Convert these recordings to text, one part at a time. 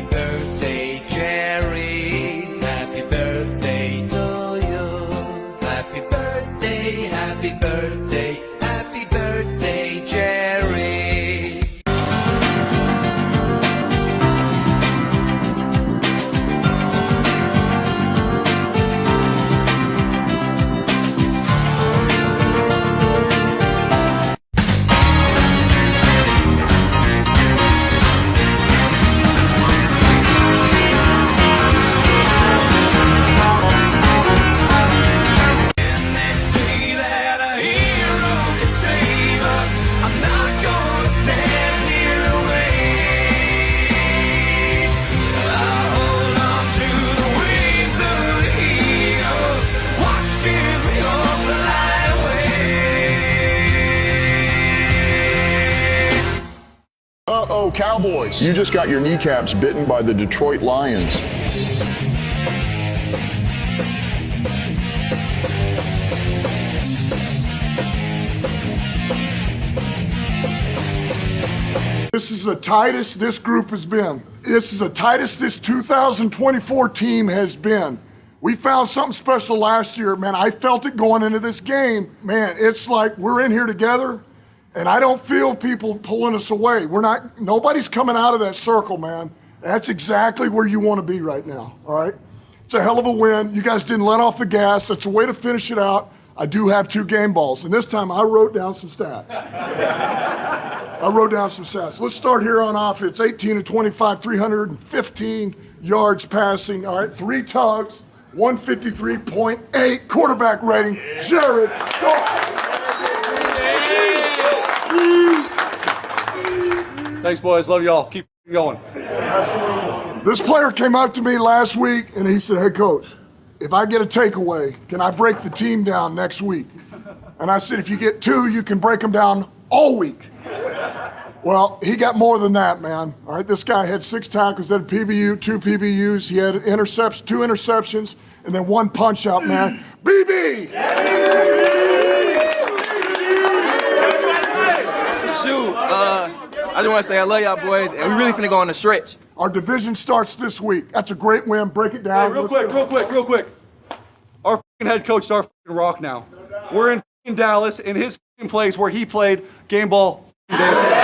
Happy birthday, Jerry. Happy birthday to you. Happy birthday, happy birthday, happy birthday, Jerry. Uh-oh, Cowboys. You just got your kneecaps bitten by the Detroit Lions. This is the tightest this group has been. This is the tightest this 2024 team has been. We found something special last year, man. I felt it going into this game. Man, it's like we're in here together, and I don't feel people pulling us away. Nobody's coming out of that circle, man. That's exactly where you want to be right now, all right? It's a hell of a win. You guys didn't let off the gas. That's a way to finish it out. I do have 2 game balls, and this time I wrote down some stats. Let's start here on offense. 18 to 25, 315 yards passing. All right, 3 tugs, 153.8 quarterback rating. Jared Goff. Thanks, boys. Love y'all. Keep going. Absolutely. This player came up to me last week, and he said, "Hey, Coach, if I get a takeaway, can I break the team down next week?" And I said, "If you get 2, you can break them down all week." Well, he got more than that, man. All right, this guy had 6 tackles, had a PBU, 2 PBUs. He had 2 interceptions, and then 1 punch out, man. BB! Shoot, I just want to say I love y'all boys, and we really finna go on the stretch. Our division starts this week. That's a great win. Break it down. Hey, real quick. Our f***ing head coach is our f***ing rock now. We're in f***ing Dallas, in his f***ing place where he played game ball. Bring it in!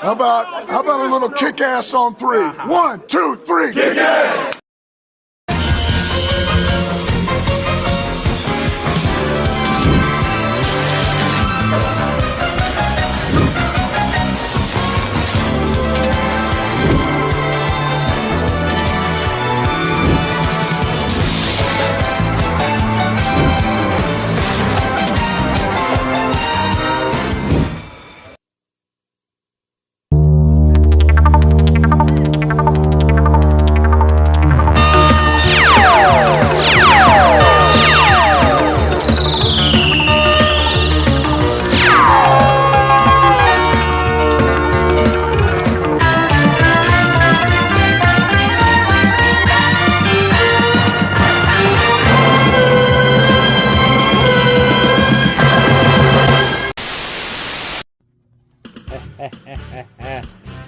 How about a little kick ass on 3? 1, 2, 3. Kick ass!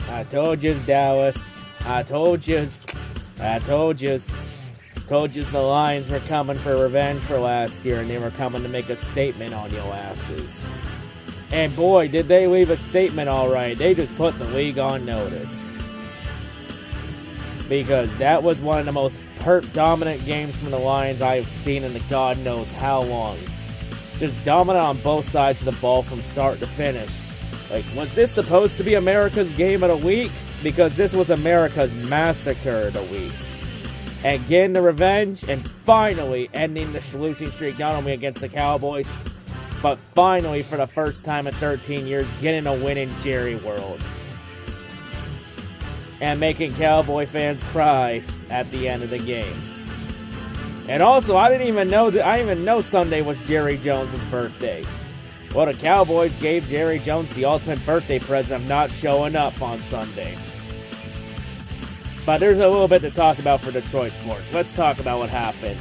I told yous, Dallas. I told yous the Lions were coming for revenge for last year, and they were coming to make a statement on your asses. And boy, did they leave a statement all right. They just put the league on notice. Because that was one of the most dominant games from the Lions I have seen in the God knows how long. Just dominant on both sides of the ball from start to finish. Like, was this supposed to be America's game of the week? Because this was America's massacre of the week. And getting the revenge, and finally ending the losing streak, not only against the Cowboys, but finally, for the first time in 13 years, getting a win in Jerry World. And making Cowboy fans cry at the end of the game. And also, I didn't even know Sunday was Jerry Jones' birthday. Well, the Cowboys gave Jerry Jones the ultimate birthday present of not showing up on Sunday. But there's a little bit to talk about for Detroit sports. Let's talk about what happened.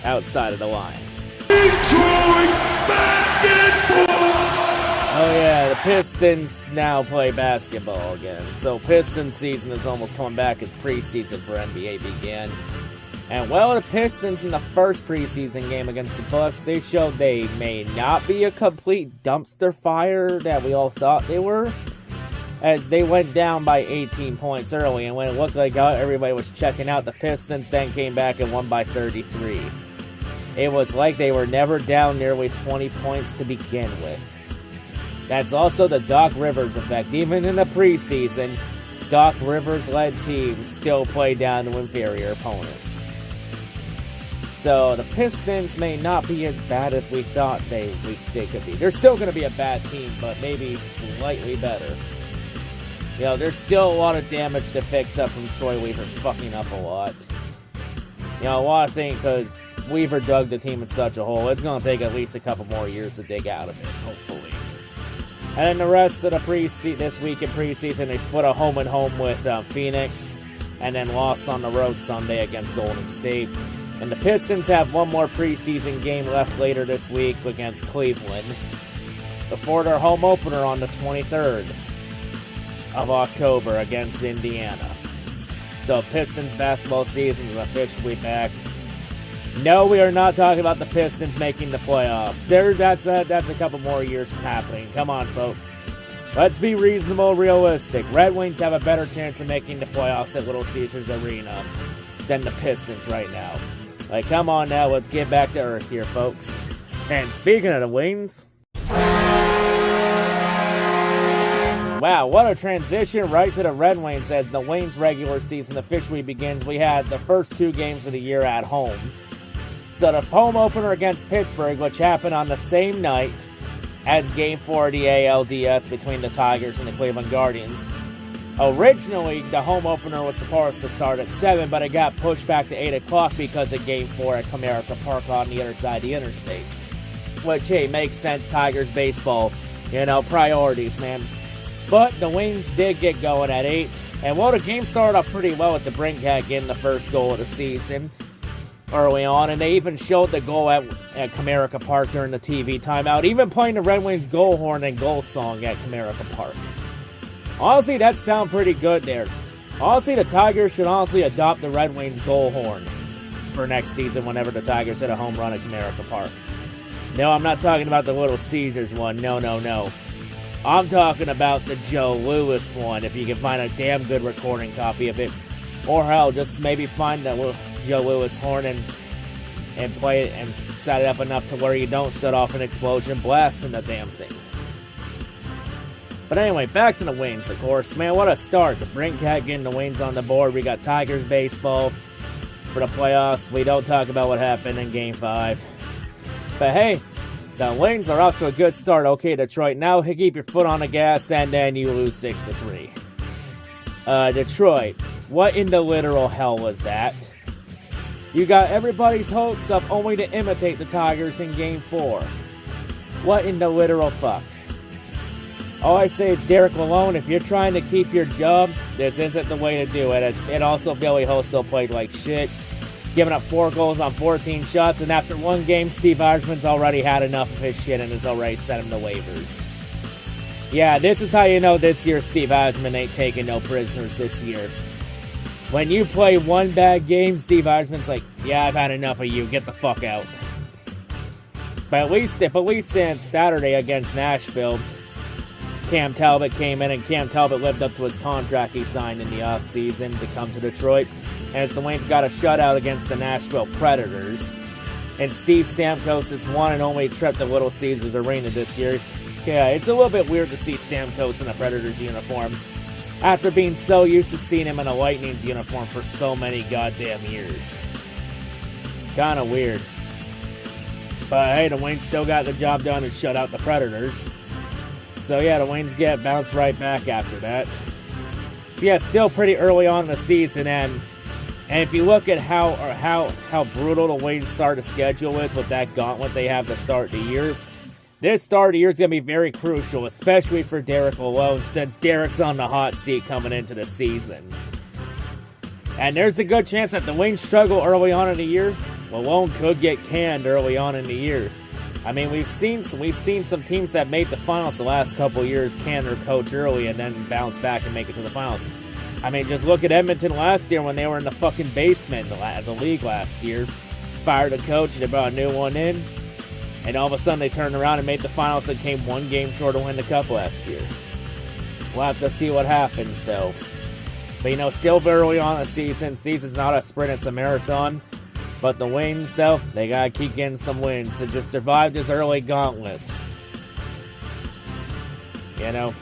outside of the Lions. Detroit basketball! Oh yeah, the Pistons now play basketball again. So Pistons season is almost coming back as preseason for NBA began. And well, the Pistons in the first preseason game against the Bucks, they showed they may not be a complete dumpster fire that we all thought they were, as they went down by 18 points early, and when it looked like everybody was checking out, the Pistons then came back and won by 33. It was like they were never down nearly 20 points to begin with. That's also the Doc Rivers effect. Even in the preseason, Doc Rivers-led teams still play down to inferior opponents. So the Pistons may not be as bad as we thought they could be. They're still going to be a bad team, but maybe slightly better. You know, there's still a lot of damage to fix up from Troy Weaver fucking up a lot. You know, a lot of things because Weaver dug the team in such a hole. It's going to take at least a couple more years to dig out of it, hopefully. And then the rest of the this week in preseason, they split a home-and-home with Phoenix, and then lost on the road Sunday against Golden State. And the Pistons have one more preseason game left later this week against Cleveland, before their home opener on the 23rd of October against Indiana. So Pistons basketball season is officially back. No, we are not talking about the Pistons making the playoffs. That's a couple more years from happening. Come on, folks. Let's be reasonable, realistic. Red Wings have a better chance of making the playoffs at Little Caesars Arena than the Pistons right now. Like, come on now, let's get back to earth here, folks. And speaking of the Wings... Wow, what a transition right to the Red Wings as the Wings regular season officially begins. We had the first two games of the year at home. So the home opener against Pittsburgh, which happened on the same night as Game 4 of the ALDS between the Tigers and the Cleveland Guardians. Originally, the home opener was supposed to start at 7, but it got pushed back to 8 o'clock because of Game 4 at Comerica Park on the other side of the interstate. Which, hey, makes sense, Tigers baseball. You know, priorities, man. But the Wings did get going at 8. And well, the game started off pretty well with the Brinkhead getting the first goal of the season early on. And they even showed the goal at Comerica Park during the TV timeout. Even playing the Red Wings goal horn and goal song at Comerica Park. Honestly, that sounds pretty good there. Honestly, the Tigers should honestly adopt the Red Wings goal horn for next season whenever the Tigers hit a home run at Comerica Park. No, I'm not talking about the Little Caesars one. No. I'm talking about the Joe Louis one, if you can find a damn good recording copy of it. Or hell, just maybe find that Joe Louis horn and play it and set it up enough to where you don't set off an explosion blasting the damn thing. But anyway, back to the Wings, of course. Man, what a start. The Brinkhead getting the Wings on the board. We got Tigers baseball for the playoffs. We don't talk about what happened in Game 5. But hey, the Wings are off to a good start. Okay, Detroit, now keep your foot on the gas, and then you lose 6-3. Detroit, what in the literal hell was that? You got everybody's hopes up only to imitate the Tigers in Game 4. What in the literal fuck? All I say is, Derek Malone, if you're trying to keep your job, this isn't the way to do it. And also, Billy Hostill played like shit, giving up 4 goals on 14 shots, and after one game, Steve Yzerman's already had enough of his shit and has already sent him to waivers. Yeah, this is how you know this year Steve Yzerman ain't taking no prisoners this year. When you play one bad game, Steve Yzerman's like, yeah, I've had enough of you, get the fuck out. But at least since Saturday against Nashville, Cam Talbot came in, and Cam Talbot lived up to his contract he signed in the offseason to come to Detroit. And the Wings got a shutout against the Nashville Predators. And Steve Stamkos' one and only trip to Little Caesars Arena this year. Yeah, it's a little bit weird to see Stamkos in a Predators uniform after being so used to seeing him in a Lightning's uniform for so many goddamn years. Kinda weird. But hey, the Wings still got the job done and shut out the Predators. So yeah, the Wings get bounced right back after that. So yeah, still pretty early on in the season, and if you look at how brutal the Wings start of schedule is with that gauntlet they have to start the year, this start of the year is going to be very crucial, especially for Derek Malone, since Derek's on the hot seat coming into the season. And there's a good chance that the Wings struggle early on in the year, Malone could get canned early on in the year. I mean, we've seen some teams that made the finals the last couple years can their coach early and then bounce back and make it to the finals. I mean, just look at Edmonton last year when they were in the fucking basement of the league last year. Fired a coach, they brought a new one in, and all of a sudden they turned around and made the finals and came one game short of winning the cup last year. We'll have to see what happens, though. But, you know, still very early on in the season. Season's not a sprint, it's a marathon. But the wins, though, they gotta keep getting some wins to just survive this early gauntlet. You know,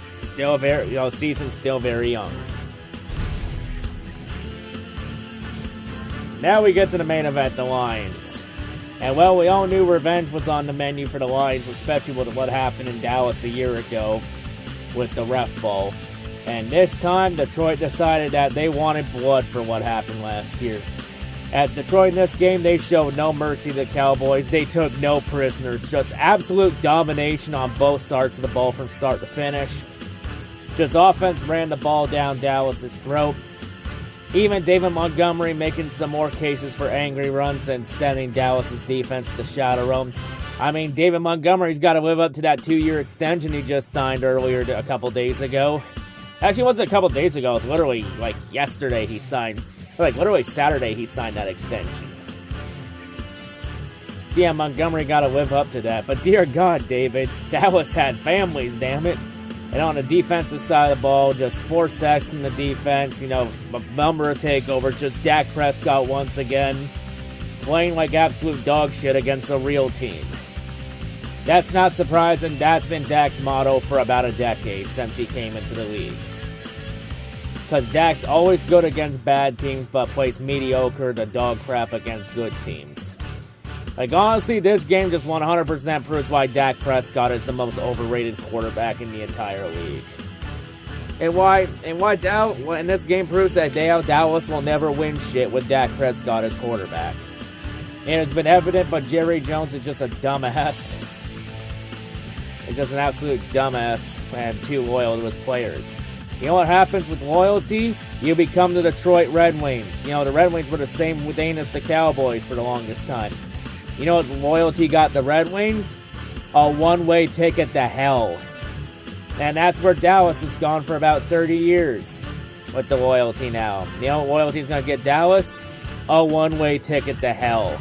season's still very young. Now we get to the main event, the Lions. And well, we all knew revenge was on the menu for the Lions, especially with what happened in Dallas a year ago with the ref ball. And this time, Detroit decided that they wanted blood for what happened last year. As Detroit in this game, they showed no mercy to the Cowboys. They took no prisoners. Just absolute domination on both starts of the ball from start to finish. Just offense ran the ball down Dallas's throat. Even David Montgomery making some more cases for angry runs and sending Dallas's defense to shadow them. I mean, David Montgomery's got to live up to that 2-year extension he just signed earlier a couple days ago. Actually, it wasn't a couple days ago. It was literally like yesterday he signed. Like, literally Saturday, he signed that extension. So, yeah, Montgomery got to live up to that. But, dear God, David, Dallas had families, damn it. And on the defensive side of the ball, just 4 sacks from the defense. You know, a number of takeovers. Just Dak Prescott once again playing like absolute dog shit against a real team. That's not surprising. That's been Dak's motto for about a decade since he came into the league. Because Dak's always good against bad teams, but plays mediocre to dog crap against good teams. Like, honestly, this game just 100% proves why Dak Prescott is the most overrated quarterback in the entire league. And this game proves that Dallas will never win shit with Dak Prescott as quarterback. And it's been evident, but Jerry Jones is just a dumbass. He's just an absolute dumbass and too loyal to his players. You know what happens with loyalty? You become the Detroit Red Wings. You know, the Red Wings were the same thing as the Cowboys for the longest time. You know what loyalty got the Red Wings? A one-way ticket to hell. And that's where Dallas has gone for about 30 years with the loyalty now. You know what loyalty is going to get Dallas? A one-way ticket to hell.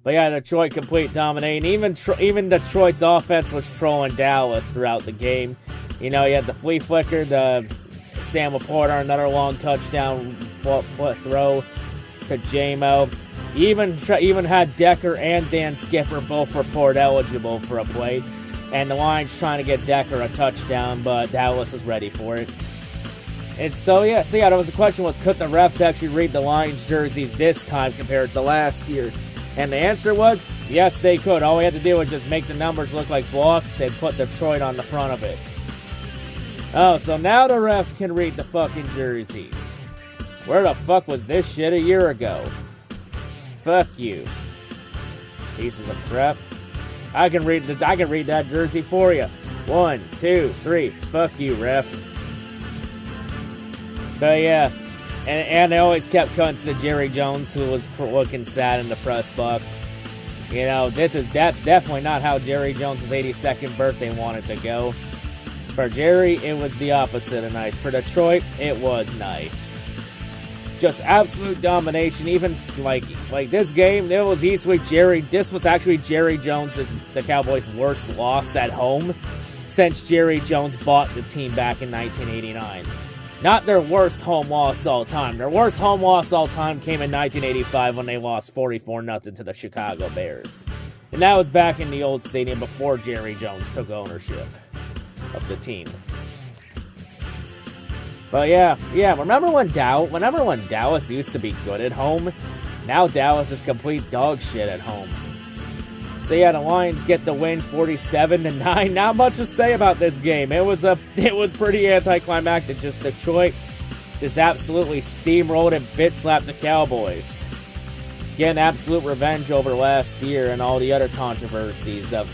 But yeah, Detroit complete dominating. Even Detroit's offense was trolling Dallas throughout the game. You know, you had the flea flicker, the Sam Laporta, another long touchdown throw to J-Mo. Even had Decker and Dan Skipper both report eligible for a play. And the Lions trying to get Decker a touchdown, but Dallas was ready for it. And there was a question was, could the refs actually read the Lions jerseys this time compared to last year? And the answer was, yes, they could. All we had to do was just make the numbers look like blocks and put Detroit on the front of it. Oh, so now the refs can read the fucking jerseys. Where the fuck was this shit a year ago? Fuck you. Pieces of crap. I can read that jersey for you. 1, 2, 3. Fuck you, ref. But yeah. And they always kept cutting to Jerry Jones, who was looking sad in the press box. You know, that's definitely not how Jerry Jones' 82nd birthday wanted to go. For Jerry, it was the opposite of nice. For Detroit, it was nice. Just absolute domination. Even like this game, it was easily this was actually Jerry Jones' the Cowboys' worst loss at home since Jerry Jones bought the team back in 1989. Not their worst home loss all time. Their worst home loss all time came in 1985 when they lost 44-0 to the Chicago Bears. And that was back in the old stadium before Jerry Jones took ownership of the team. But yeah, remember when Dallas used to be good at home? Now Dallas is complete dog shit at home. So yeah, the Lions get the win 47-9. Not much to say about this game. It was pretty anticlimactic. Just Detroit just absolutely steamrolled and bitch slapped the Cowboys. Getting absolute revenge over last year and all the other controversies of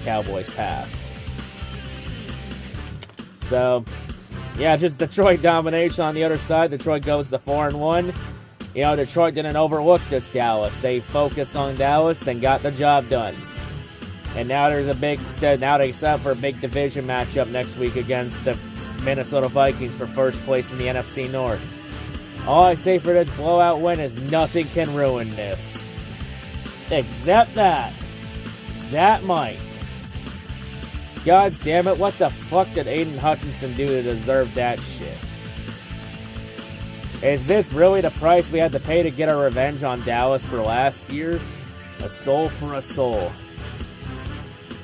Cowboys past. So yeah, just Detroit domination on the other side. Detroit goes to 4-1. You know, Detroit didn't overlook this Dallas. They focused on Dallas and got the job done. And now there's now they set up for a big division matchup next week against the Minnesota Vikings for first place in the NFC North. All I say for this blowout win is nothing can ruin this. Except that. That might. God damn it, what the fuck did Aidan Hutchinson do to deserve that shit? Is this really the price we had to pay to get our revenge on Dallas for last year? A soul for a soul.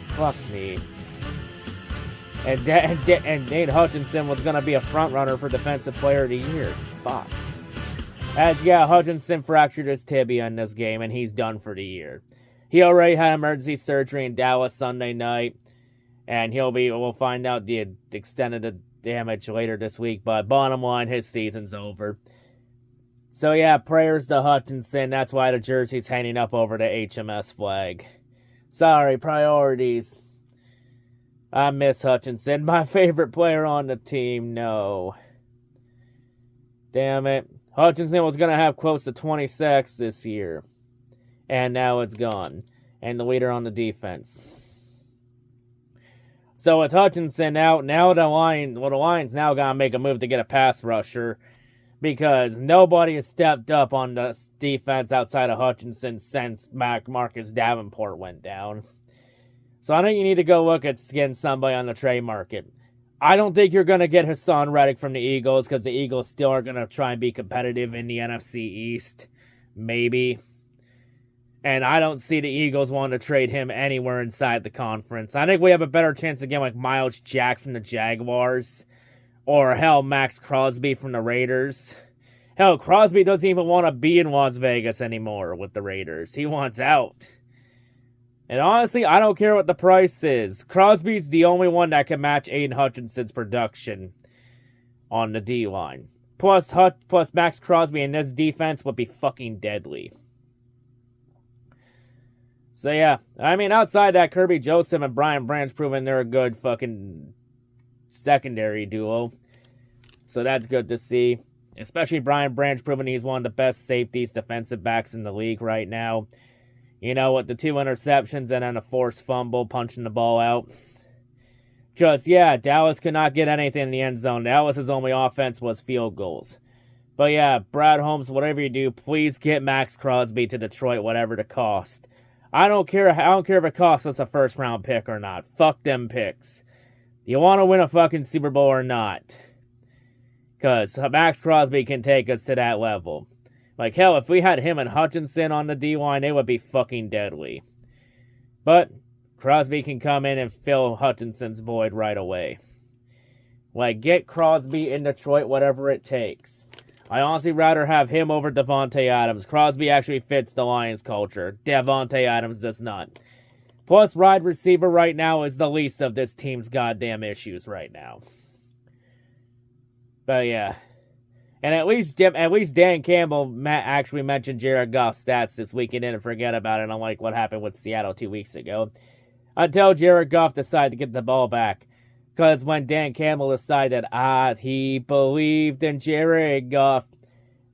Fuck me. And Aidan Hutchinson was going to be a front-runner for Defensive Player of the Year. Fuck. As, yeah, Hutchinson fractured his tibia in this game, and he's done for the year. He already had emergency surgery in Dallas Sunday night, and we'll find out the extent of the damage later this week, but bottom line, his season's over. So, yeah, prayers to Hutchinson. That's why the jersey's hanging up over the HMS flag. Sorry, priorities. I miss Hutchinson, my favorite player on the team. No. Damn it. Hutchinson was going to have close to 20 sacks this year. And now it's gone. And the leader on the defense. So with Hutchinson out, now the Lions now got to make a move to get a pass rusher. Because nobody has stepped up on the defense outside of Hutchinson since Marcus Davenport went down. So I think you need to go look at getting somebody on the trade market. I don't think you're going to get Hassan Reddick from the Eagles because the Eagles still are going to try and be competitive in the NFC East. Maybe. And I don't see the Eagles wanting to trade him anywhere inside the conference. I think we have a better chance of getting like Miles Jack from the Jaguars. Or hell, Max Crosby from the Raiders. Hell, Crosby doesn't even want to be in Las Vegas anymore with the Raiders. He wants out. And honestly, I don't care what the price is. Crosby's the only one that can match Aidan Hutchinson's production on the D-line. Plus Max Crosby in this defense would be fucking deadly. So yeah, I mean, outside that, Kirby Joseph and Brian Branch proving they're a good fucking secondary duo. So that's good to see. Especially Brian Branch proving he's one of the best safeties, defensive backs in the league right now. You know, with the 2 interceptions and then a forced fumble, punching the ball out. Just, yeah, Dallas could not get anything in the end zone. Dallas's only offense was field goals. But yeah, Brad Holmes, whatever you do, please get Max Crosby to Detroit, whatever the cost. I don't care if it costs us a first-round pick or not. Fuck them picks. You want to win a fucking Super Bowl or not? Because Max Crosby can take us to that level. Like, hell, if we had him and Hutchinson on the D-line, they would be fucking deadly. But Crosby can come in and fill Hutchinson's void right away. Like, get Crosby in Detroit, whatever it takes. I honestly rather have him over Devontae Adams. Crosby actually fits the Lions culture. Devontae Adams does not. Plus, wide receiver right now is the least of this team's goddamn issues right now. But yeah. And at least Dan Campbell actually mentioned Jared Goff's stats this week and didn't forget about it, unlike what happened with Seattle 2 weeks ago. Until Jared Goff decided to get the ball back. Because when Dan Campbell decided he believed in Jared Goff,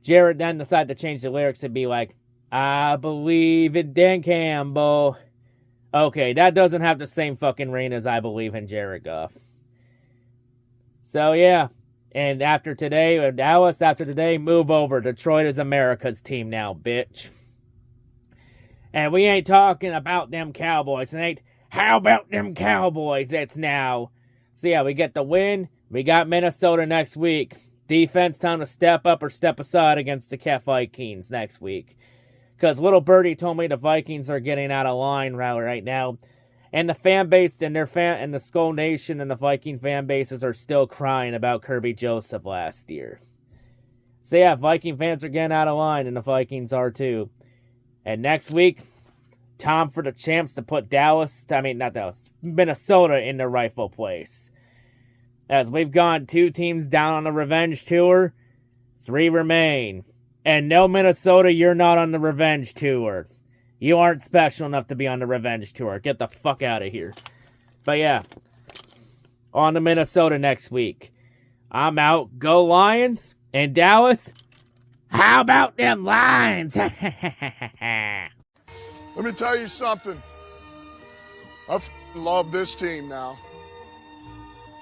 Jared then decided to change the lyrics and be like, I believe in Dan Campbell. Okay, that doesn't have the same fucking ring as I believe in Jared Goff. So yeah. And after today, Dallas, after today, move over. Detroit is America's team now, bitch. And we ain't talking about them Cowboys. How about them Cowboys? It's now. So yeah, we get the win. We got Minnesota next week. Defense, time to step up or step aside against the Vikings next week. Because little birdie told me the Vikings are getting out of line right now. And the fan base and the Skull Nation and the Viking fan bases are still crying about Kirby Joseph last year. So yeah, Viking fans are getting out of line, and the Vikings are too. And next week, time for the champs to put Minnesota in their rightful place. As we've gone 2 teams down on the revenge tour, 3 remain. And no, Minnesota, you're not on the revenge tour. You aren't special enough to be on the revenge tour. Get the fuck out of here. But yeah, on to Minnesota next week. I'm out. Go Lions. And Dallas, How about them Lions? Let me tell you something. I love this team now.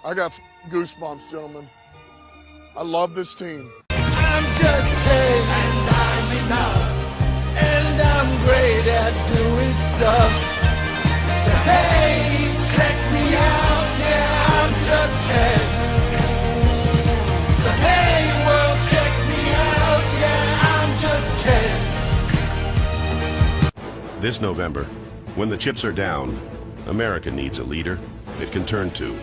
I got goosebumps, gentlemen. I love this team. I'm just paid and I'm enough, and I'm great at doing stuff. So hey, check me out, yeah, I'm just paid. So hey, world, check me out, yeah, I'm just paid. This November, when the chips are down, America needs a leader it can turn to.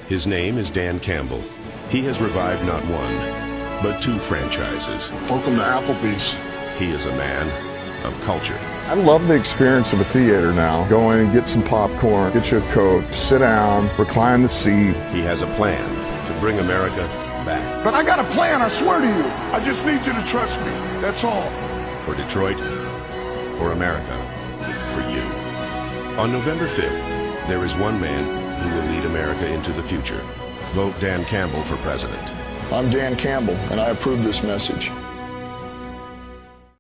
His name is Dan Campbell. He has revived not one, but 2 franchises. Welcome to Applebee's. He is a man of culture. I love the experience of a theater now. Go in and get some popcorn, get you a Coke, sit down, recline the seat. He has a plan to bring America back. But I got a plan, I swear to you. I just need you to trust me. That's all. For Detroit, for America, for you. On November 5th, there is one man who will lead America into the future. Vote Dan Campbell for president. I'm Dan Campbell, and I approve this message.